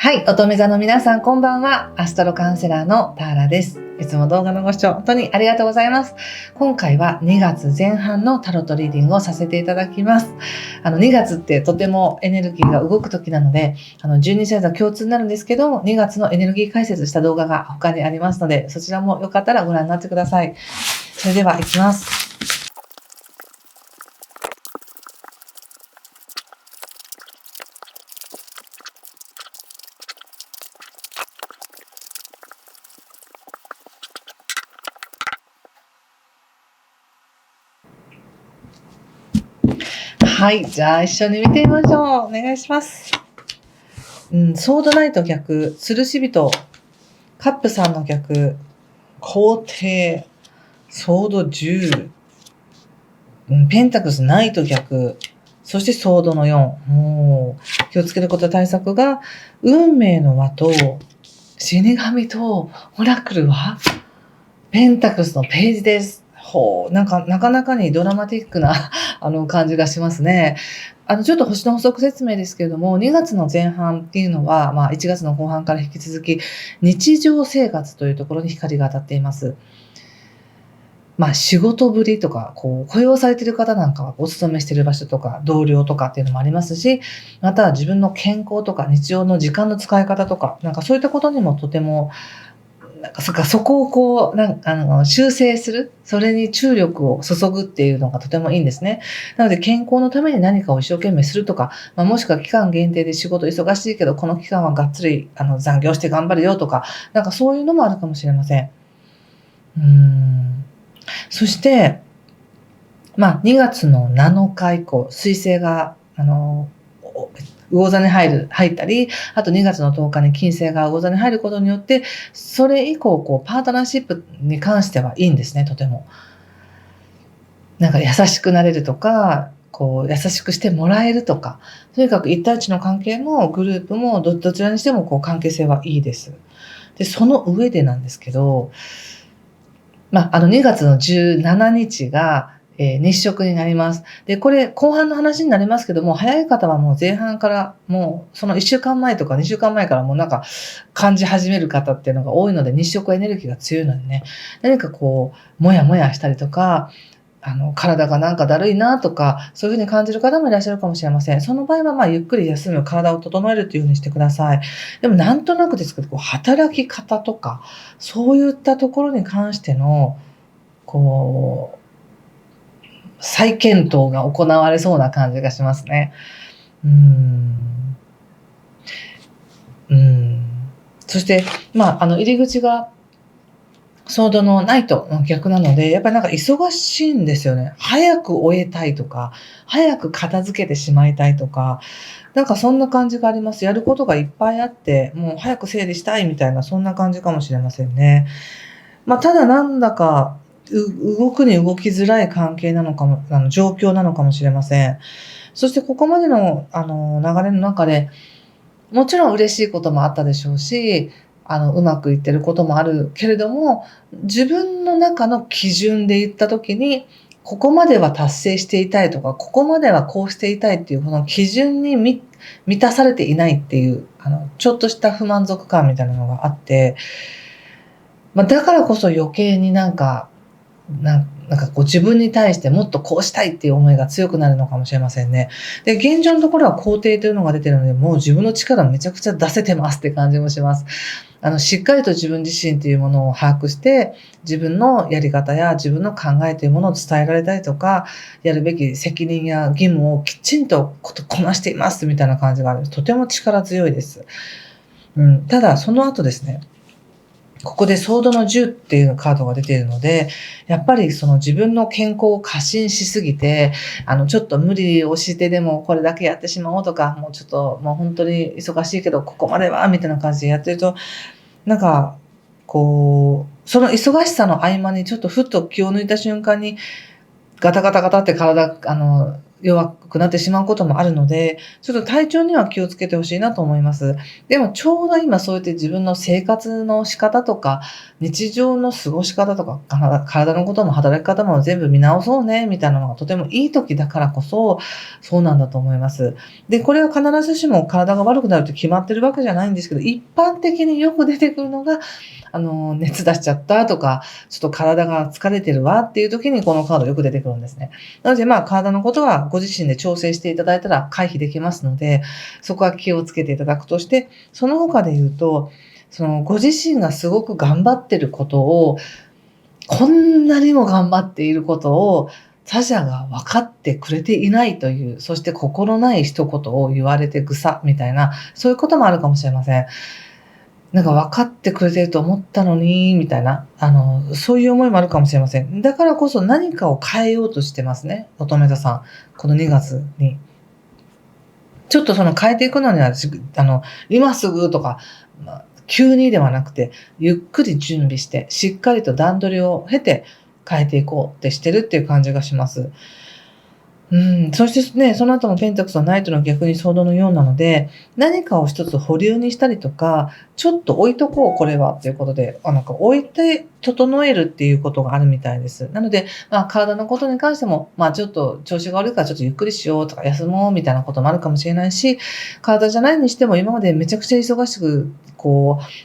はい、乙女座の皆さんこんばんは。アストロカウンセラーのターラです。いつも動画のご視聴本当にありがとうございます。今回は2月前半のタロットリーディングをさせていただきます。2月ってとてもエネルギーが動く時なので、12星座共通になるんですけど、2月のエネルギー解説した動画が他にありますので、そちらもよかったらご覧になってください。それでは行きます。はい、じゃあ一緒に見てみましょう。お願いします。ソードナイト逆、吊るし人、カップさんの逆、皇帝、ソード10、ペンタクルスナイト逆、そしてソードの4。気をつけること対策が、運命の輪と、死神と、オラクルは、ペンタクルスのページです。なかなかにドラマティックな感じがしますね。ちょっと星の補足説明ですけれども、2月の前半っていうのは、1月の後半から引き続き、日常生活というところに光が当たっています。仕事ぶりとか、雇用されている方なんかはお勤めしている場所とか、同僚とかっていうのもありますし、または自分の健康とか日常の時間の使い方とか、そういったことにもとてもそこを修正する、それに注力を注ぐっていうのがとてもいいんですね。なので健康のために何かを一生懸命するとか、もしくは期間限定で仕事忙しいけど、この期間はがっつり残業して頑張るよとか、そういうのもあるかもしれません。そして、2月の7日以降、水星が、魚座に入ったり、あと2月の10日に金星が魚座に入ることによって、それ以降、パートナーシップに関してはいいんですね、とても。優しくなれるとか、優しくしてもらえるとか、とにかく1対1の関係もグループもどちらにしても関係性はいいです。で、その上でなんですけど、2月の17日が、日食になります。で、これ後半の話になりますけども、早い方はもう前半からもうその1週間前とか2週間前からもう感じ始める方っていうのが多いので、日食エネルギーが強いのでね、何かもやもやしたりとか、体がだるいなとか、そういうふうに感じる方もいらっしゃるかもしれません。その場合はゆっくり休む、体を整えるというふうにしてください。でもなんとなくですけど、働き方とか、そういったところに関しての、再検討が行われそうな感じがしますね。そして、入り口がソードのナイトの逆なので、やっぱり忙しいんですよね。早く終えたいとか、早く片付けてしまいたいとか、そんな感じがあります。やることがいっぱいあって、もう早く整理したいみたいな、そんな感じかもしれませんね。ただ動くに動きづらい関係なのかも、状況なのかもしれません。そしてここまでの、流れの中で、もちろん嬉しいこともあったでしょうし、うまくいってることもあるけれども、自分の中の基準で言ったときに、ここまでは達成していたいとか、ここまではこうしていたいっていう、この基準に満たされていないっていう、ちょっとした不満足感みたいなのがあって、だからこそ余計に自分に対してもっとこうしたいっていう思いが強くなるのかもしれませんね。で、現状のところは肯定というのが出てるので、もう自分の力めちゃくちゃ出せてますって感じもします。しっかりと自分自身というものを把握して、自分のやり方や自分の考えというものを伝えられたりとか、やるべき責任や義務をきちんとこなしていますみたいな感じがある。とても力強いです。ただ、その後ですね、ここでソードの10っていうカードが出ているので、やっぱりその自分の健康を過信しすぎて、ちょっと無理をしてでもこれだけやってしまおうとか、もう本当に忙しいけどここまではみたいな感じでやってると、その忙しさの合間にちょっとふっと気を抜いた瞬間に、ガタガタガタって体、弱くなってしまうこともあるので、ちょっと体調には気をつけてほしいなと思います。でもちょうど今そうやって自分の生活の仕方とか、日常の過ごし方とか、体のことも働き方も全部見直そうね、みたいなのがとてもいい時だからこそ、そうなんだと思います。で、これは必ずしも体が悪くなるって決まってるわけじゃないんですけど、一般的によく出てくるのが、熱出しちゃったとか、ちょっと体が疲れてるわっていう時にこのカードよく出てくるんですね。なので体のことはご自身で調整していただいたら回避できますので、そこは気をつけていただくとして、その他で言うと、ご自身がすごく頑張ってることを、こんなにも頑張っていることを他者が分かってくれていないという、そして心ない一言を言われてぐさみたいな、そういうこともあるかもしれません。なんか分かってくれてると思ったのに、みたいな、そういう思いもあるかもしれません。だからこそ何かを変えようとしてますね、乙女座さん。この2月に。ちょっと変えていくのには、今すぐとか、急にではなくて、ゆっくり準備して、しっかりと段取りを経て変えていこうってしてるっていう感じがします。そしてね、その後もペンタクスのナイトの逆にソードの4なので、何かを一つ保留にしたりとか、ちょっと置いとこう、これはっていうことで、なんか置いて整えるっていうことがあるみたいです。なので、体のことに関しても、ちょっと調子が悪いからちょっとゆっくりしようとか休もうみたいなこともあるかもしれないし、体じゃないにしても今までめちゃくちゃ忙しく、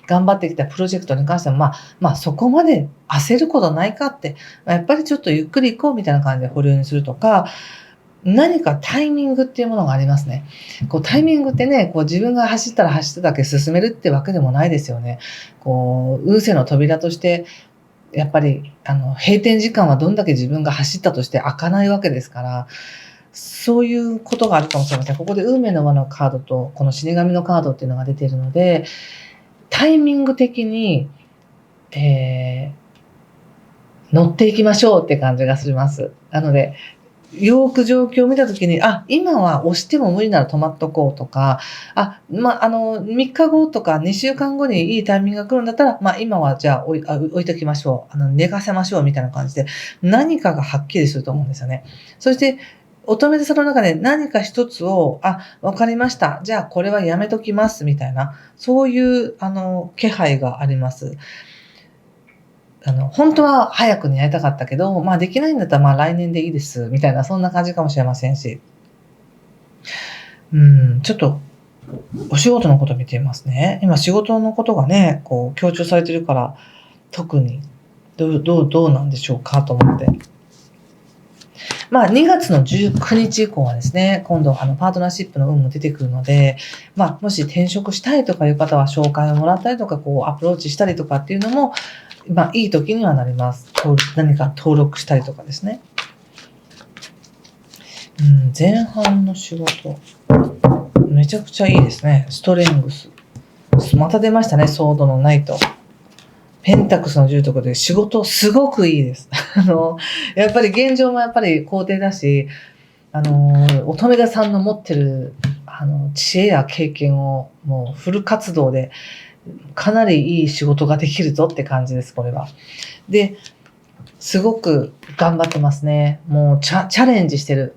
頑張ってきたプロジェクトに関しても、そこまで焦ることないかって、やっぱりちょっとゆっくり行こうみたいな感じで保留にするとか、何かタイミングっていうものがありますね。タイミングってね、自分が走ったら走っただけ進めるってわけでもないですよね。運勢の扉として、やっぱり、閉店時間はどんだけ自分が走ったとして開かないわけですから、そういうことがあるかもしれません。ここで運命の輪のカードと、この死神のカードっていうのが出ているので、タイミング的に、乗っていきましょうって感じがします。なので、よく状況を見たときに、今は押しても無理なら止まっとこうとか、3日後とか2週間後にいいタイミングが来るんだったら、今はじゃあ置いときましょう。寝かせましょうみたいな感じで、何かがはっきりすると思うんですよね。そして、乙女座の中で何か一つを、わかりました。じゃあこれはやめときますみたいな、そういう、気配があります。本当は早くにやりたかったけど、できないんだったら来年でいいです、みたいな、そんな感じかもしれませんし。ちょっと、お仕事のこと見てみますね。今仕事のことがね、強調されてるから、特に、どうなんでしょうかと思って。2月の19日以降はですね、今度パートナーシップの運も出てくるので、もし転職したいとかいう方は紹介をもらったりとか、アプローチしたりとかっていうのも、いい時にはなります。何か登録したりとかですね。前半の仕事。めちゃくちゃいいですね。ストレングス。また出ましたね、ソードのナイト。ペンタクスの10とかで仕事すごくいいです。やっぱり現状もやっぱり肯定だし、乙女座さんの持ってる、知恵や経験をもうフル活動で、かなりいい仕事ができるぞって感じです、これは。で、すごく頑張ってますね。もうチャレンジしてる。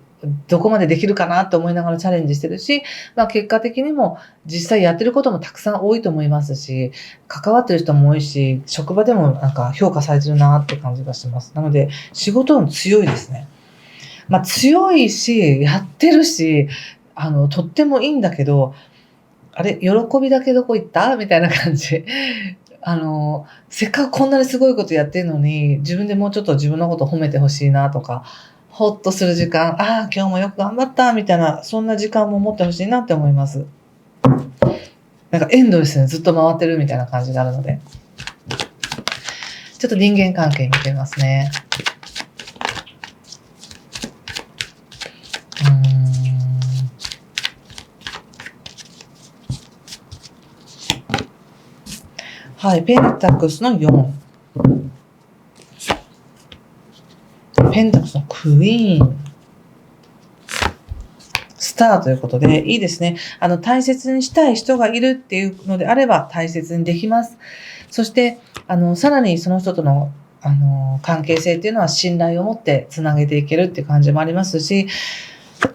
どこまでできるかなって思いながらチャレンジしてるし、結果的にも実際やってることもたくさん多いと思いますし、関わってる人も多いし、職場でもなんか評価されてるなって感じがします。なので、仕事も強いですね。強いし、やってるし、とってもいいんだけど、喜びだけどこ行ったみたいな感じ。せっかくこんなにすごいことやってるのに、自分でもうちょっと自分のこと褒めてほしいなとか、ほっとする時間、今日もよく頑張ったみたいな、そんな時間も持ってほしいなって思います。なんかエンドレスにずっと回ってるみたいな感じがあるので。ちょっと人間関係見てみますね。はい、ペンタクスの4。ペンタクスのクイーン。スターということで、いいですね。大切にしたい人がいるっていうのであれば大切にできます。そして、さらにその人との、関係性っていうのは信頼を持ってつなげていけるっていう感じもありますし、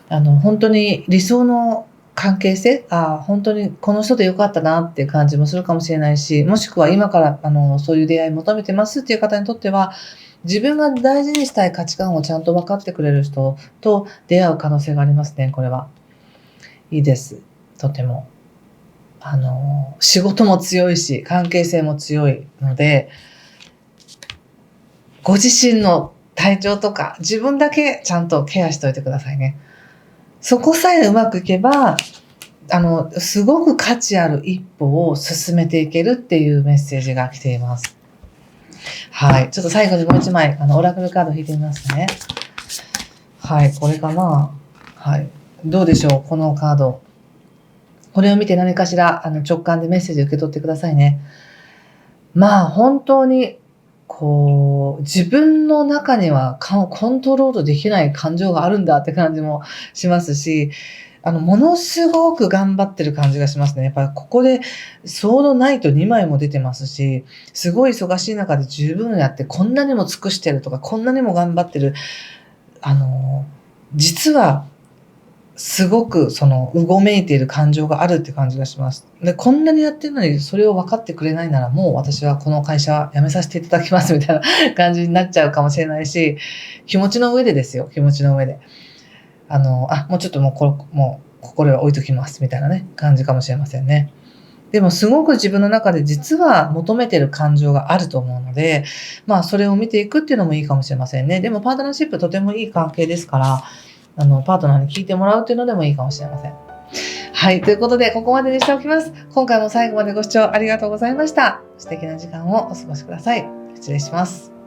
本当に理想の関係性、本当にこの人で良かったなっていう感じもするかもしれないし、もしくは今から、そういう出会い求めてますっていう方にとっては、自分が大事にしたい価値観をちゃんと分かってくれる人と出会う可能性がありますね、これは。いいです。とても。仕事も強いし、関係性も強いので、ご自身の体調とか、自分だけちゃんとケアしておいてくださいね。そこさえうまくいけば、すごく価値ある一歩を進めていけるっていうメッセージが来ています。はい。ちょっと最後にもう一枚、オラクルカード引いてみますね。はい。これかな。はい。どうでしょうこのカード。これを見て何かしら直感でメッセージ受け取ってくださいね。まあ本当に自分の中にはコントロールできない感情があるんだって感じもしますし、ものすごく頑張ってる感じがしますね。やっぱりここでソードナイト2枚も出てますし、すごい忙しい中で十分やって、こんなにも尽くしてるとか、こんなにも頑張ってる。実はすごくうごめいている感情があるって感じがします。で、こんなにやってるのにそれを分かってくれないなら、もう私はこの会社辞めさせていただきますみたいな感じになっちゃうかもしれないし、気持ちの上でですよ、気持ちの上で。もうちょっともう心は置いときますみたいなね、感じかもしれませんね。でもすごく自分の中で実は求めてる感情があると思うので、それを見ていくっていうのもいいかもしれませんね。でもパートナーシップとてもいい関係ですから、パートナーに聞いてもらうっていうのでもいいかもしれません。はい。ということで、ここまでにしておきます。今回も最後までご視聴ありがとうございました。素敵な時間をお過ごしください。失礼します。